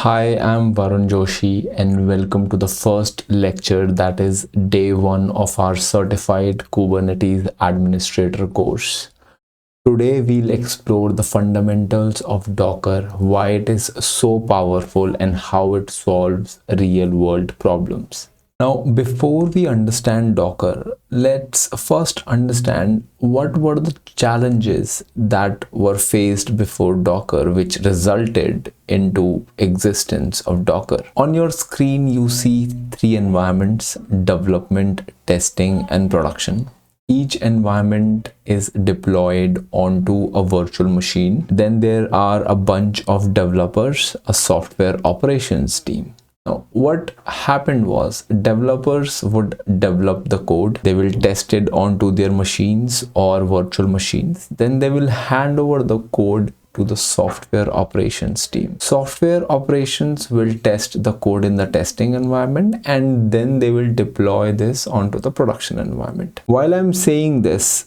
Hi, I'm Varun Joshi and welcome to the first lecture, that is day 1 of our Certified Kubernetes Administrator course. Today we'll explore the fundamentals of Docker, why it is so powerful and how it solves real-world problems. Now, before we understand Docker, let's first understand what were the challenges that were faced before Docker, which resulted into existence of Docker. On your screen, you see 3 environments: development, testing, and production. Each environment is deployed onto a virtual machine. Then there are a bunch of developers, a software operations team. Now, what happened was developers would develop the code, they will test it onto their machines or virtual machines, then they will hand over the code to the software operations team. Software operations will test the code in the testing environment and then they will deploy this onto the production environment. While I'm saying this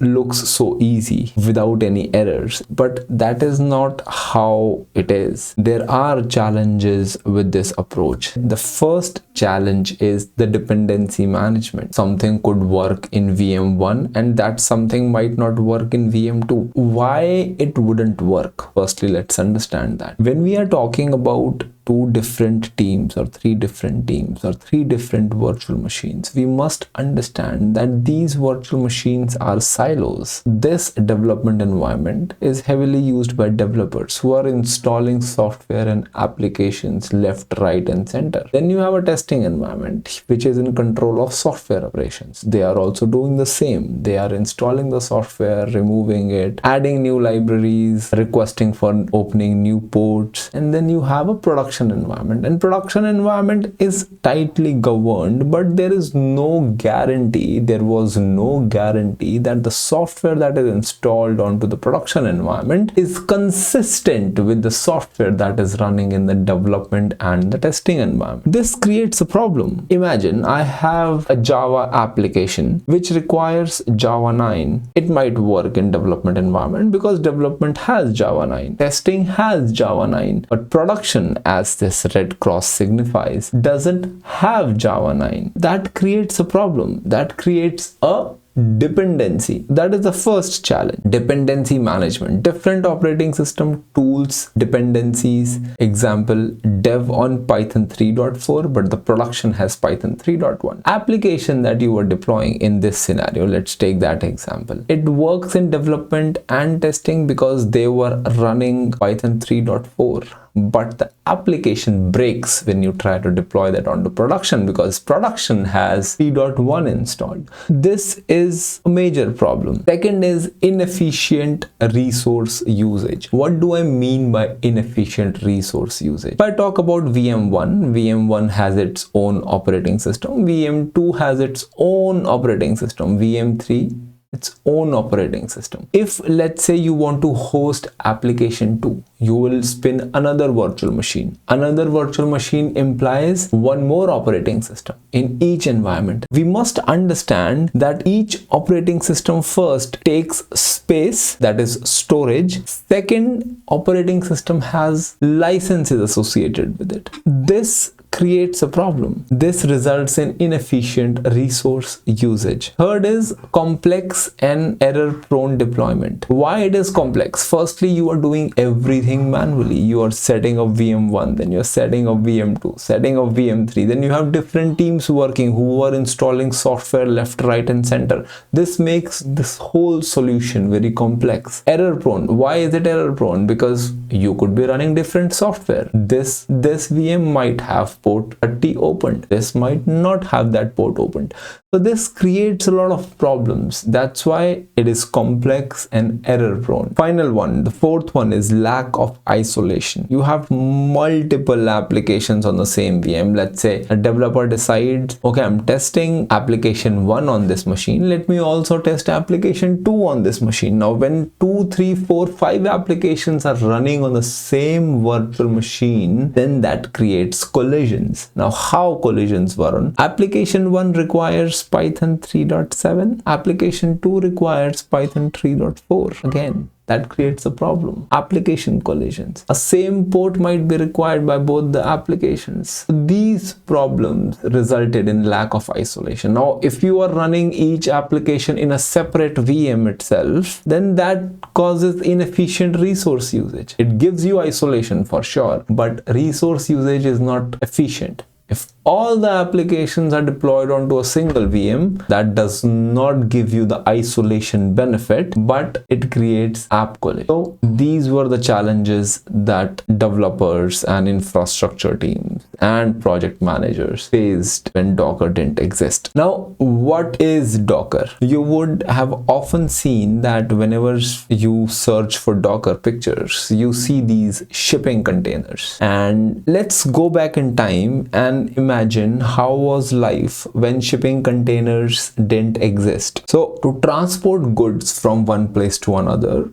looks so easy without any errors, but that is not how it is. There are challenges with this approach. The first challenge is the dependency management. Something could work in VM1 and that something might not work in VM2. Why it wouldn't work? Firstly, let's understand that. When we are talking about 2 different teams or 3 different teams or 3 different virtual machines, we must understand that these virtual machines are silos. This development environment is heavily used by developers who are installing software and applications left, right, and center. Then you have a testing environment which is in control of software operations. They are also doing the same. They are installing the software, removing it, adding new libraries, requesting for opening new ports, and then you have a production environment. And production environment is tightly governed, but there was no guarantee that the software that is installed onto the production environment is consistent with the software that is running in the development and the testing environment. This creates a problem. Imagine I have a Java application which requires Java 9. It might work in development environment because development has Java 9, testing has Java 9, but production, as this red cross signifies, doesn't have Java 9. That creates a problem. That creates a dependency. That is the first challenge. Dependency management. Different operating system tools, dependencies. Example, dev on Python 3.4, but the production has Python 3.1. Application that you are deploying in this scenario, let's take that example. It works in development and testing because they were running Python 3.4. But the application breaks when you try to deploy that onto production because production has 3.1 installed. This is a major problem. Second is inefficient resource usage. What do I mean by inefficient resource usage? If I talk about VM1, VM1 has its own operating system. VM2 has its own operating system. VM3 its own operating system. If let's say you want to host application 2, you will spin another virtual machine. Another virtual machine implies one more operating system in each environment. We must understand that each operating system first takes space, that is storage. Second, operating system has licenses associated with it. This creates a problem. This results in inefficient resource usage. Third is complex and error-prone deployment. Why it is complex? Firstly, you are doing everything manually. You are setting up VM1, then you are setting up VM2, setting up VM3. Then you have different teams working who are installing software left, right, and center. This makes this whole solution very complex. Error-prone. Why is it error-prone? Because you could be running different software. This VM might have port 30 opened. This might not have that port opened. So this creates a lot of problems. That's why it is complex and error prone. Final one, the fourth one, is lack of isolation. You have multiple applications on the same VM. Let's say a developer decides, okay, I'm testing application 1 on this machine. Let me also test application 2 on this machine. Now when 2, 3, 4, 5 applications are running on the same virtual machine, then that creates collisions. Now how collisions, Varun? Application 1 requires Python 3.7, application 2 requires Python 3.4. Again, That creates a problem. Application collisions. A same port might be required by both the applications. These problems resulted in lack of isolation. Now, if you are running each application in a separate VM itself, then that causes inefficient resource usage. It gives you isolation for sure, but resource usage is not efficient. If all the applications are deployed onto a single VM, that does not give you the isolation benefit, but it creates app collision. So these were the challenges that developers and infrastructure teams and project managers faced when Docker didn't exist. Now, what is Docker? You would have often seen that whenever you search for Docker pictures, you see these shipping containers. And let's go back in time and imagine how was life when shipping containers didn't exist. So to transport goods from one place to another,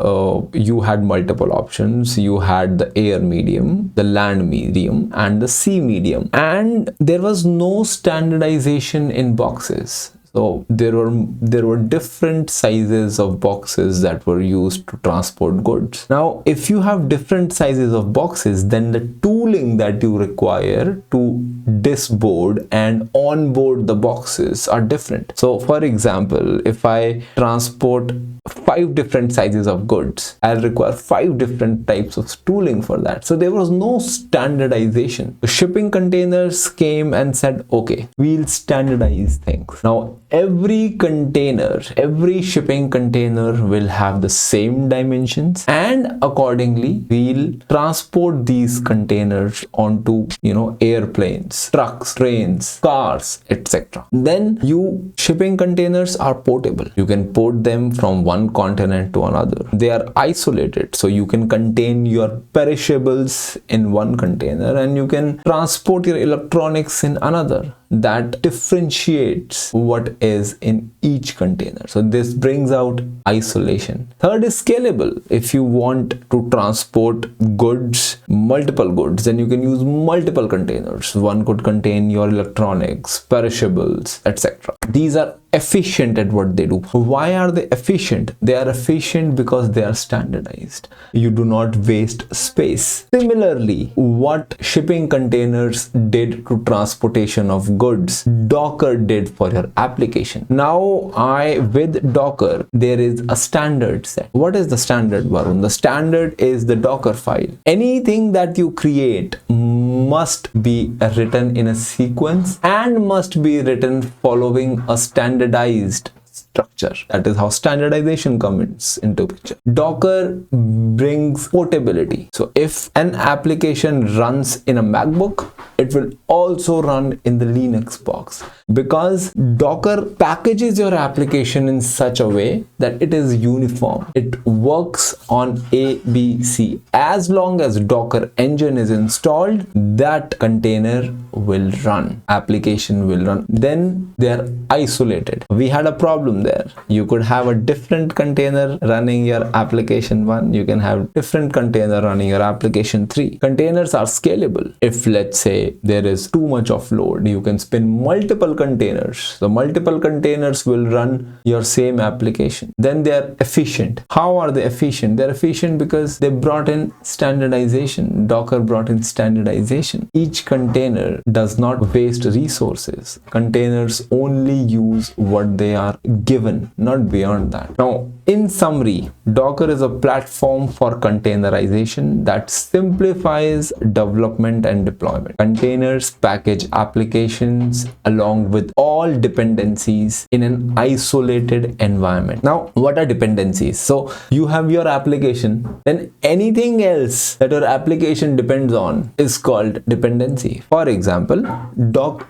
you had multiple options. You had the air medium, the land medium, and the sea medium, and there was no standardization in boxes. So there were different sizes of boxes that were used to transport goods. Now, if you have different sizes of boxes, then the tooling that you require to disboard and onboard the boxes are different. So for example, if I transport 5 different sizes of goods, I'll require 5 different types of tooling for that. So there was no standardization. The shipping containers came and said, okay, we'll standardize things. Now, every shipping container will have the same dimensions, and accordingly, we'll transport these containers onto, airplanes, trucks, trains, cars, etc. Then shipping containers are portable. You can port them from one continent to another. They are isolated, so you can contain your perishables in one container and you can transport your electronics in another. That differentiates what is in each container. So this brings out isolation. Third is scalable. If you want to transport goods, multiple goods, then you can use multiple containers. One could contain your electronics, perishables, etc. These are efficient at what they do. Why are they efficient? They are efficient because they are standardized. You do not waste space. Similarly, what shipping containers did to transportation of goods, Docker did for your application. Now, with Docker, there is a standard set. What is the standard, Varun? The standard is the Docker file. Anything that you create must be written in a sequence and must be written following a standardized structure. That is how standardization comes into picture. Docker brings portability. So if an application runs in a MacBook, it will also run in the Linux box, because Docker packages your application in such a way that it is uniform. It works on A, B, C. As long as Docker engine is installed, that container will run, application will run. Then they are isolated. We had a problem there. You could have a different container running your application 1. You can have different container running your application 3. Containers are scalable. If let's say there is too much of load, you can spin multiple containers. The multiple containers will run your same application. Then they are efficient. How are they efficient? They're efficient because they brought in standardization. Docker brought in standardization. Each container does not waste resources. Containers only use what they are given, not beyond that. Now, in summary, Docker is a platform for containerization that simplifies development and deployment. Containers package applications along with all dependencies in an isolated environment. Now, what are dependencies? So you have your application, then anything else that your application depends on is called dependency. For example,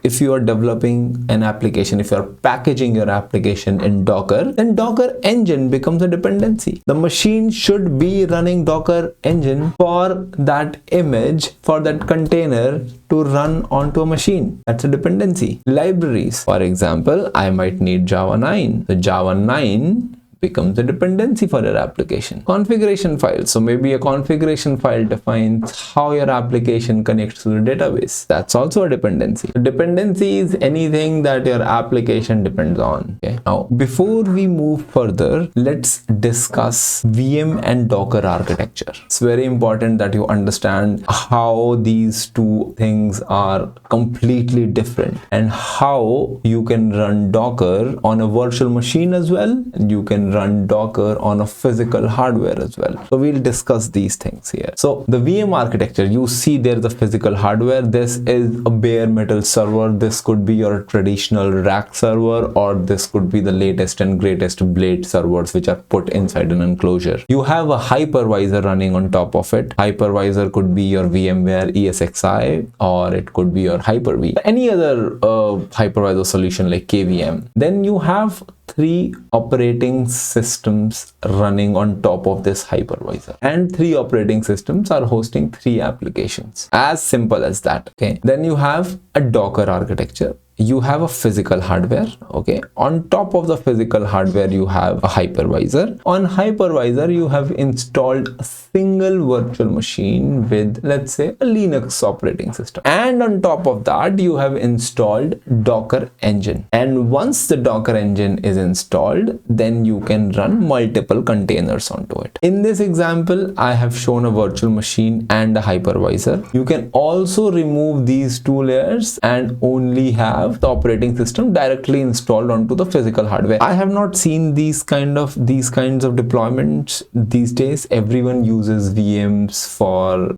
if you are developing an application, if you are packaging your application in Docker, then Docker engine becomes a dependency. The machine should be running Docker engine for that image, for that container to run onto a machine. That's a dependency. Libraries, for example, I might need Java 9. The Java 9 becomes a dependency for your application. Configuration file. So maybe a configuration file defines how your application connects to the database. That's also a dependency. A dependency is anything that your application depends on. Okay. Now, before we move further, let's discuss VM and Docker architecture. It's very important that you understand how these two things are completely different and how you can run Docker on a virtual machine as well, and you can run Docker on a physical hardware as well. So we'll discuss these things here. So the VM architecture, you see there the physical hardware. This is a bare metal server. This could be your traditional rack server, or this could be the latest and greatest blade servers which are put inside an enclosure. You have a hypervisor running on top of it. Hypervisor could be your VMware ESXi, or it could be your Hyper-V, any other hypervisor solution like KVM. Then you have 3 operating systems running on top of this hypervisor, and 3 operating systems are hosting 3 applications. As simple as that. Okay. Then you have a Docker architecture. You have a physical hardware. Okay. On top of the physical hardware, you have a hypervisor. On hypervisor, you have installed a single virtual machine with, let's say, a Linux operating system. And on top of that, you have installed Docker engine. And once the Docker engine is installed, then you can run multiple containers onto it. In this example, I have shown a virtual machine and a hypervisor. You can also remove these 2 layers and only have the operating system directly installed onto the physical hardware. I have not seen these kinds of deployments these days. Everyone uses VMs for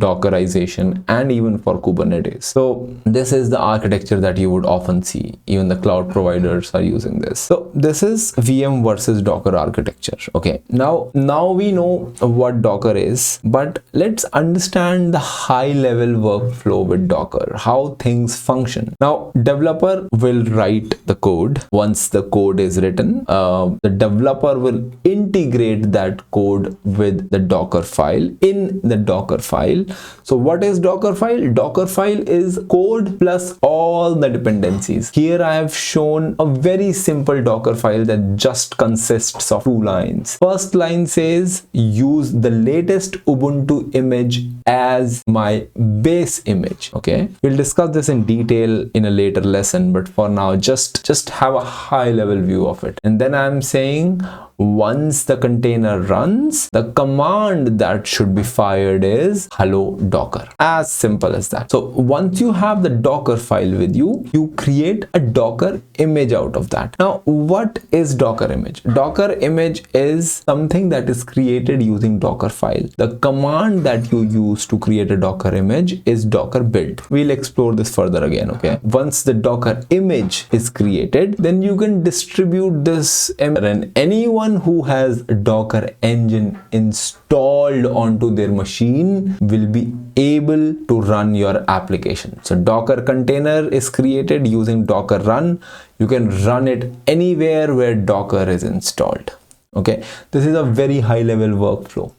Dockerization and even for Kubernetes. So this is the architecture that you would often see. Even the cloud providers are using this. So this is VM versus Docker architecture. Okay. Now we know what Docker is, but let's understand the high level workflow with Docker, how things function. Now, developer will write the code. Once the code is written, the developer will integrate that code with the Docker file in the Docker file. So what is Docker file? Docker file is code plus all the dependencies. Here I have shown a very simple Docker file that just consists of 2 lines. First line says use the latest Ubuntu image as my base image. Okay, we'll discuss this in detail in a later lesson, but for now just have a high level view of it. And then I'm saying once the container runs, the command that should be fired is hello Docker. As simple as that. So once you have the Docker file with you, you create a Docker image out of that. Now, what is Docker image? Docker image is something that is created using Docker file. The command that you use to create a Docker image is Docker build. We'll explore this further again. Okay. Once the Docker image is created, then you can distribute this, and anyone who has Docker engine installed onto their machine will be able to run your application. So Docker container is created using Docker run. You can run it anywhere where Docker is installed. Okay, this is a very high level workflow.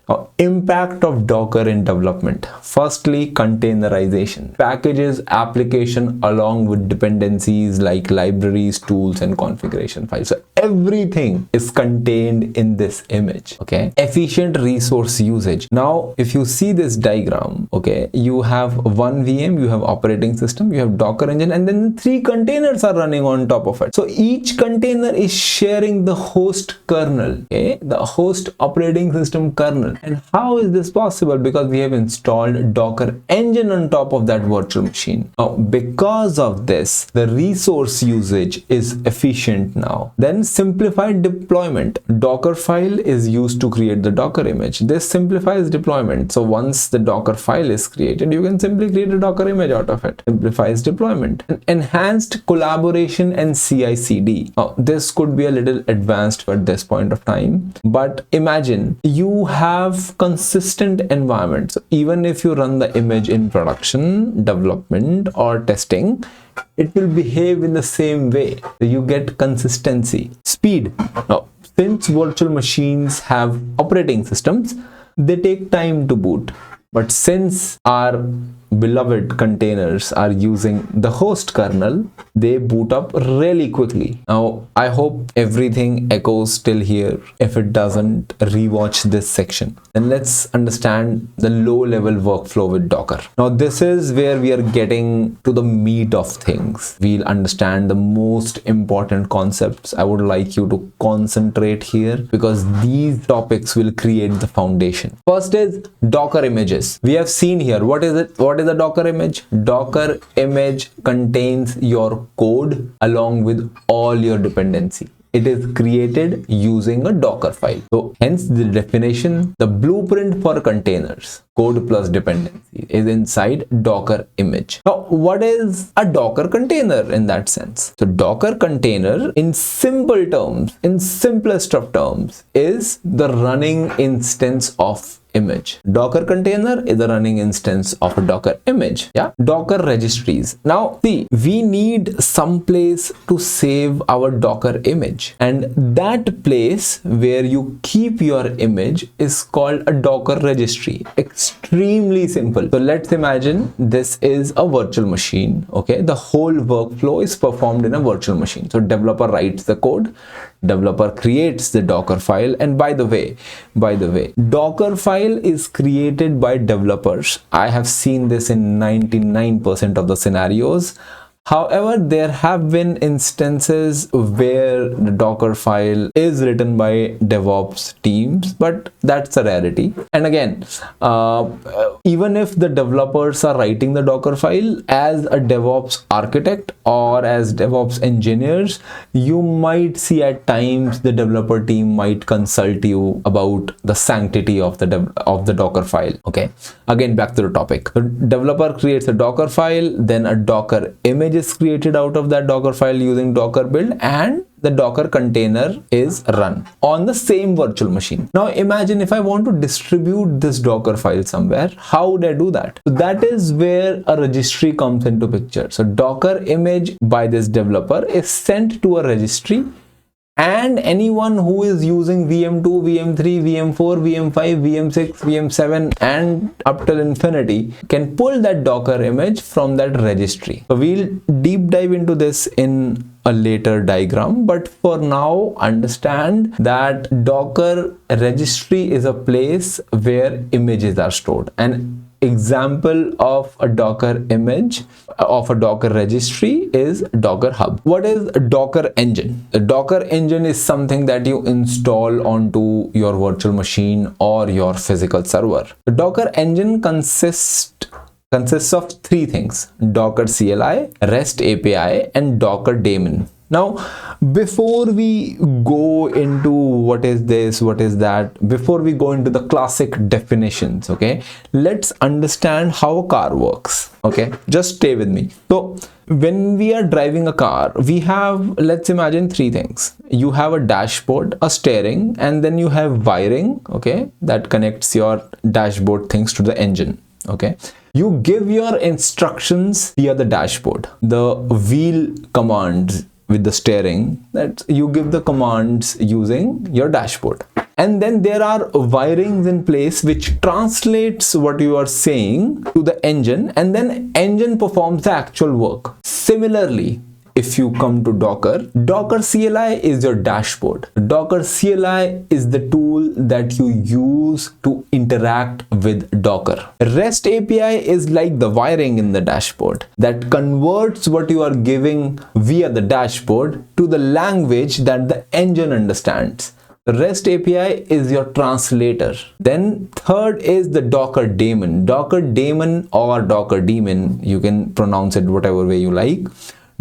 Now, impact of Docker in development. Firstly, containerization. Packages application along with dependencies like libraries, tools, and configuration files. So everything is contained in this image. Okay. Efficient resource usage. Now, if you see this diagram, okay, you have one VM, you have operating system, you have Docker engine, and then 3 containers are running on top of it. So each container is sharing the host kernel, okay, the host operating system kernel. And how is this possible? Because we have installed Docker engine on top of that virtual machine. Now, because of this, the resource usage is efficient now. Then simplified deployment. Docker file is used to create the Docker image. This simplifies deployment. So once the Docker file is created, you can simply create a Docker image out of it. Simplifies deployment. And enhanced collaboration and CI/CD. Now, this could be a little advanced at this point of time, but imagine you have consistent environments. So even if you run the image in production, development, or testing, it will behave in the same way. So you get consistency. Speed. Now, since virtual machines have operating systems, they take time to boot. But since our beloved containers are using the host kernel, they boot up really quickly. Now, I hope everything echoes still here. If it doesn't, rewatch this section. And let's understand the low-level workflow with Docker. Now, this is where we are getting to the meat of things. We'll understand the most important concepts. I would like you to concentrate here because these topics will create the foundation. First is Docker images. We have seen here, what is it? What is a Docker image? Docker image contains your code along with all your dependency. It is created using a Docker file. So hence the definition, the blueprint for containers, code plus dependency, is inside Docker image. Now, what is a Docker container in that sense? So Docker container, in simple terms, in simplest of terms, is the running instance of image. Docker container is a running instance of a Docker image. Yeah, Docker registries. Now see, we need some place to save our Docker image, and that place where you keep your image is called a Docker registry. Extremely simple. So let's imagine this is a virtual machine. Okay, the whole workflow is performed in a virtual machine. So developer writes the code, developer creates the Docker file, and by the way, Docker file is created by developers. I have seen this in 99% of the scenarios. However, there have been instances where the Docker file is written by DevOps teams, but that's a rarity. And again, even if the developers are writing the Docker file, as a DevOps architect or as DevOps engineers, you might see at times the developer team might consult you about the sanctity of the Docker file. Okay, again, back to the topic. The developer creates a Docker file, then a Docker image is created out of that Docker file using Docker build, and the Docker container is run on the same virtual machine. Now imagine if I want to distribute this Docker file somewhere, how would I do that? So that is where a registry comes into picture. So Docker image by this developer is sent to a registry, and anyone who is using VM2, VM3, VM4, VM5, VM6, VM7 and up till infinity can pull that Docker image from that registry. So we'll deep dive into this in a later diagram, but for now understand that Docker registry is a place where images are stored. An example of a Docker image of a Docker registry is Docker Hub. What is a Docker engine? The Docker engine is something that you install onto your virtual machine or your physical server. The Docker engine consists of three things: Docker CLI, REST API, and Docker daemon. Now, before we go into what is this, what is that, before we go into the classic definitions, okay, let's understand how a car works. Okay, just stay with me. So when we are driving a car, we have, let's imagine, three things. You have a dashboard, a steering, and then you have wiring, okay, that connects your dashboard things to the engine. Okay, you give your instructions via the dashboard, the wheel commands with the steering, that you give the commands using your dashboard, and then there are wirings in place which translates what you are saying to the engine, and then engine performs the actual work. Similarly, if you come to Docker, Docker CLI is your dashboard. Docker CLI is the tool that you use to interact with Docker. REST API is like the wiring in the dashboard that converts what you are giving via the dashboard to the language that the engine understands. The REST API is your translator. Then third is the Docker daemon. Docker daemon or Docker daemon, you can pronounce it whatever way you like.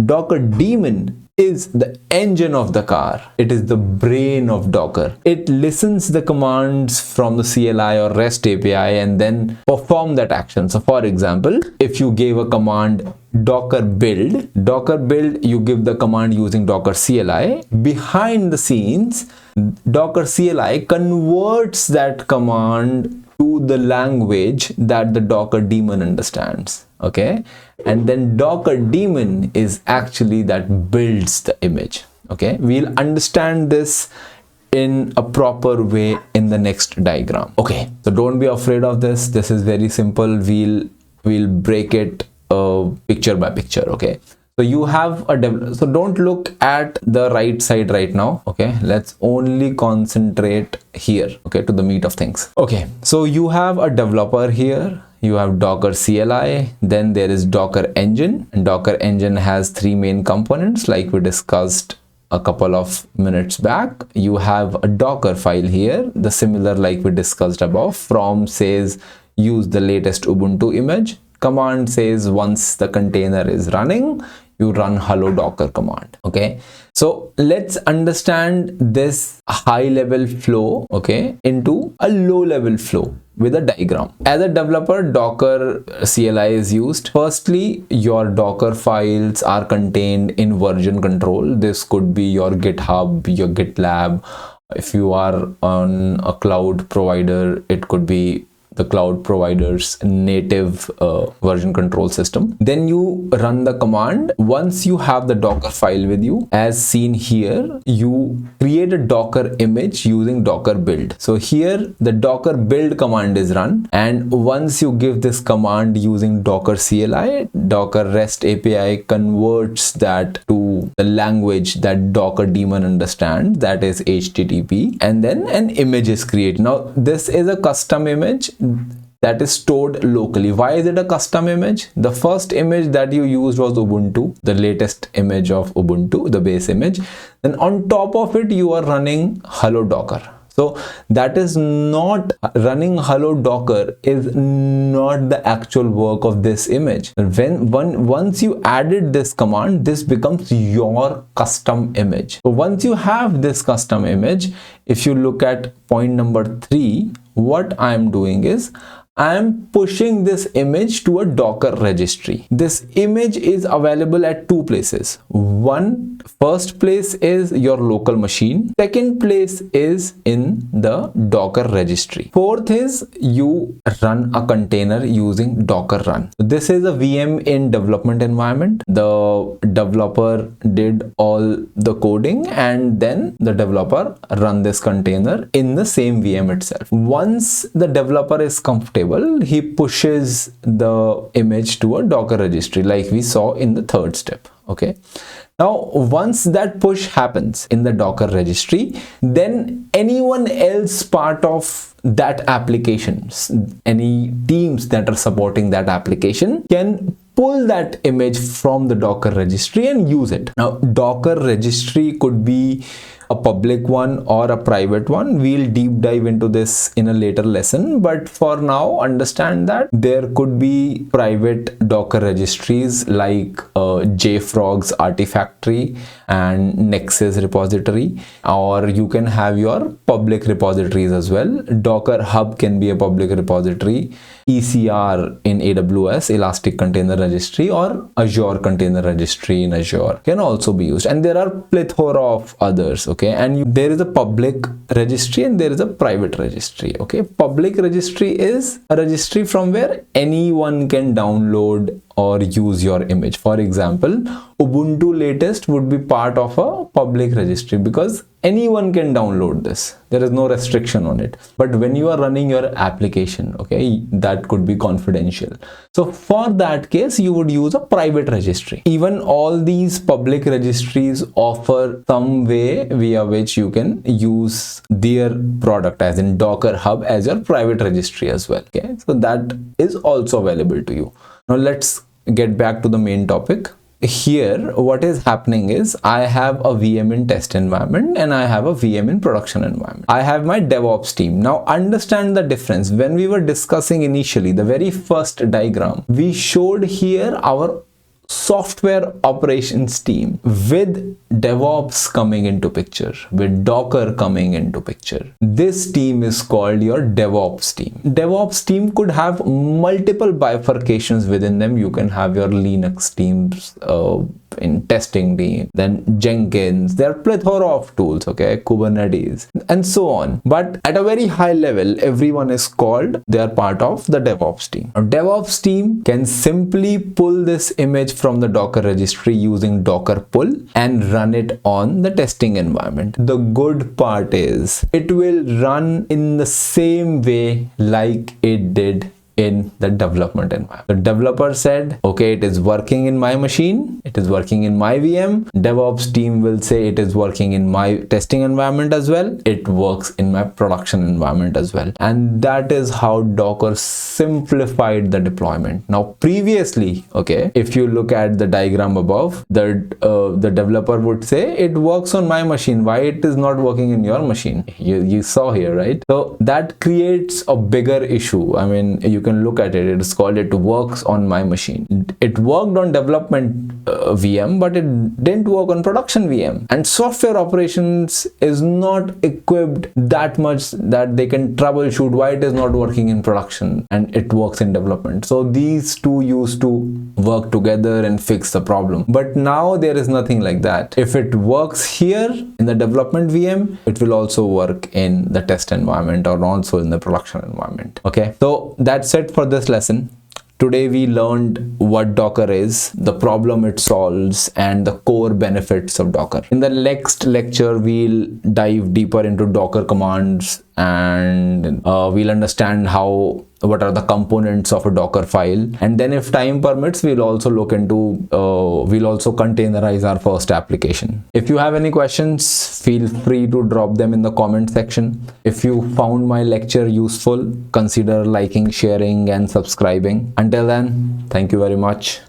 Docker daemon is the engine of the car. It is the brain of Docker. It listens the commands from the CLI or REST API and then perform that action. So for example, if you gave a command Docker build, you give the command using Docker CLI. Behind the scenes, Docker CLI converts that command to the language that the Docker daemon understands. Okay, and then Docker daemon is actually that builds the image. Okay, we'll understand this in a proper way in the next diagram. Okay, so don't be afraid of this. This is very simple. We'll we'll break it picture by picture. Okay, so you have a so don't look at the right side right now. Okay, let's only concentrate here, okay, to the meat of things. Okay, so you have a developer here, you have Docker CLI, then there is Docker engine, and Docker engine has three main components like we discussed a couple of minutes back. You have a Docker file here, the similar like we discussed above. From says use the latest Ubuntu image. Command says once the container is running, you run hello docker command. Okay, so let's understand this high level flow, okay, into a low level flow with a diagram. As a developer, Docker CLI is used. Firstly, your Docker files are contained in version control. This could be your GitHub, your GitLab. If you are on a cloud provider, it could be the cloud provider's native version control system. Then you run the command. Once you have the Docker file with you, as seen here, you create a Docker image using Docker build. So here the Docker build command is run, and once you give this command using Docker CLI, Docker REST API converts that to the language that Docker daemon understands, that is HTTP, and then an image is created. Now this is a custom image that is stored locally. Why is it a custom image? The first image that you used was Ubuntu, the latest image of Ubuntu, the base image. Then on top of it, you are running hello docker. So that is not running hello docker, is not the actual work of this image. Once you added this command, this becomes your custom image. So once you have this custom image, if you look at point number 3, what I am doing is I am pushing this image to a Docker registry. This image is available at two places. First place is your local machine. Second place is in the Docker registry. Fourth is you run a container using Docker run. This is a VM in development environment. The developer did all the coding, and then the developer run this container in the same VM itself. Once the developer is comfortable, he pushes the image to a Docker registry like we saw in the third step. Okay, now once that push happens in the Docker registry, then anyone else part of that application, any teams that are supporting that application, can pull that image from the Docker registry and use it. Now Docker registry could be a public one or a private one. We'll deep dive into this in a later lesson, but for now understand that there could be private Docker registries like JFrog's Artifactory and Nexus repository, or you can have your public repositories as well. Docker Hub can be a public repository, ECR in AWS, Elastic Container Registry, or Azure Container Registry in Azure can also be used, and there are plethora of others. Okay, and there is a public registry and there is a private registry. Okay, public registry is a registry from where anyone can download or use your image. For example, Ubuntu latest would be part of a public registry because anyone can download this. There is no restriction on it. But when you are running your application, okay, that could be confidential. So for that case, you would use a private registry. Even all these public registries offer some way via which you can use their product, as in Docker Hub, as your private registry as well. Okay, so that is also available to you. Now let's get back to the main topic. Here what is happening is I have a VM in test environment and I have a VM in production environment. I have my DevOps team. Now understand the difference. When we were discussing initially the very first diagram, we showed here our software operations team with DevOps coming into picture, with Docker coming into picture. This team is called your DevOps team. DevOps team could have multiple bifurcations within them. You can have your Linux teams in testing team, then Jenkins, there are plethora of tools, okay, Kubernetes and so on. But at a very high level, everyone is called, they are part of the DevOps team. Now, DevOps team can simply pull this image from the Docker registry using Docker pull and run it on the testing environment. The good part is it will run in the same way like it did in the development environment. The developer said, okay, it is working in my machine, it is working in my VM. DevOps team will say it is working in my testing environment as well, it works in my production environment as well. And that is how Docker simplified the deployment. Now previously, okay, if you look at the diagram above, the developer would say it works on my machine, why it is not working in your machine? You saw here, right? So that creates a bigger issue. I mean, you can look at it, it is called it works on my machine. It worked on development VM, but it didn't work on production VM. And software operations is not equipped that much that they can troubleshoot why it is not working in production and it works in development. So these two used to work together and fix the problem. But now there is nothing like that. If it works here in the development VM, it will also work in the test environment or also in the production environment. Okay, so that's it for this lesson. Today we learned what Docker is, the problem it solves, and the core benefits of Docker. In the next lecture, we'll dive deeper into Docker commands and we'll understand what are the components of a Docker file. And then if time permits, we'll also look into, we'll also containerize our first application. If you have any questions, feel free to drop them in the comment section. If you found my lecture useful, consider liking, sharing, and subscribing. Until then, thank you very much.